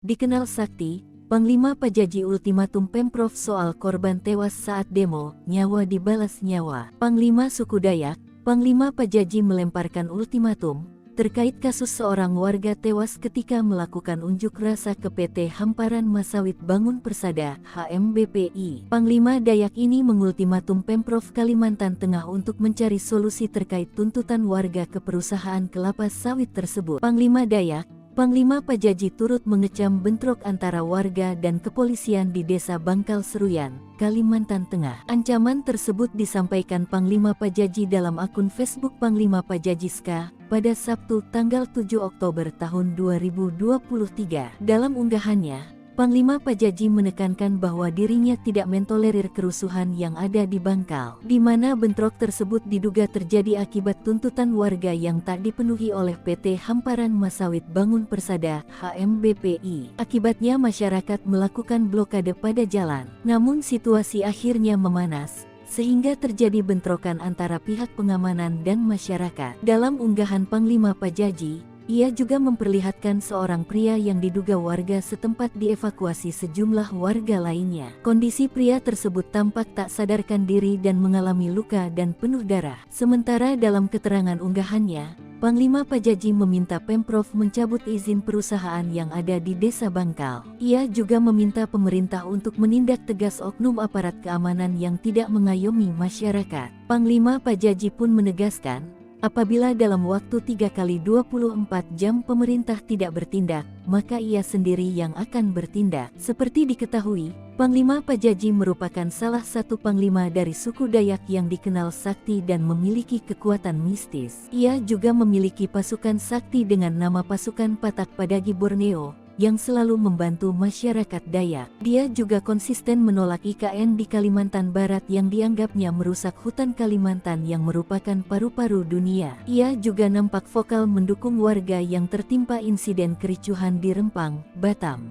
Dikenal sakti, Panglima Pajaji ultimatum Pemprov soal korban tewas saat demo, nyawa dibalas nyawa. Panglima suku Dayak, Panglima Pajaji melemparkan ultimatum terkait kasus seorang warga tewas ketika melakukan unjuk rasa ke PT Hamparan Masawit Bangun Persada (HMBPI). Panglima Dayak ini mengultimatum Pemprov Kalimantan Tengah untuk mencari solusi terkait tuntutan warga ke perusahaan kelapa sawit tersebut. Panglima Dayak, Panglima Pajaji turut mengecam bentrok antara warga dan kepolisian di Desa Bangkal Seruyan, Kalimantan Tengah. Ancaman tersebut disampaikan Panglima Pajaji dalam akun Facebook Panglima Pajaji SK pada Sabtu tanggal 7 Oktober tahun 2023. Dalam unggahannya, Panglima Pajaji menekankan bahwa dirinya tidak mentolerir kerusuhan yang ada di Bangkal, di mana bentrok tersebut diduga terjadi akibat tuntutan warga yang tak dipenuhi oleh PT Hamparan Masawit Bangun Persada (HMBPI). Akibatnya masyarakat melakukan blokade pada jalan. Namun situasi akhirnya memanas, sehingga terjadi bentrokan antara pihak pengamanan dan masyarakat. Dalam unggahan Panglima Pajaji, ia juga memperlihatkan seorang pria yang diduga warga setempat dievakuasi sejumlah warga lainnya. Kondisi pria tersebut tampak tak sadarkan diri dan mengalami luka dan penuh darah. Sementara dalam keterangan unggahannya, Panglima Pajaji meminta Pemprov mencabut izin perusahaan yang ada di Desa Bangkal. Ia juga meminta pemerintah untuk menindak tegas oknum aparat keamanan yang tidak mengayomi masyarakat. Panglima Pajaji pun menegaskan, apabila dalam waktu 3x24 jam pemerintah tidak bertindak, maka ia sendiri yang akan bertindak. Seperti diketahui, Panglima Pajaji merupakan salah satu panglima dari suku Dayak yang dikenal sakti dan memiliki kekuatan mistis. Ia juga memiliki pasukan sakti dengan nama Pasukan Patak Padagi Borneo, yang selalu membantu masyarakat Dayak. Dia juga konsisten menolak IKN di Kalimantan Barat yang dianggapnya merusak hutan Kalimantan yang merupakan paru-paru dunia. Ia juga nampak vokal mendukung warga yang tertimpa insiden kericuhan di Rempang, Batam.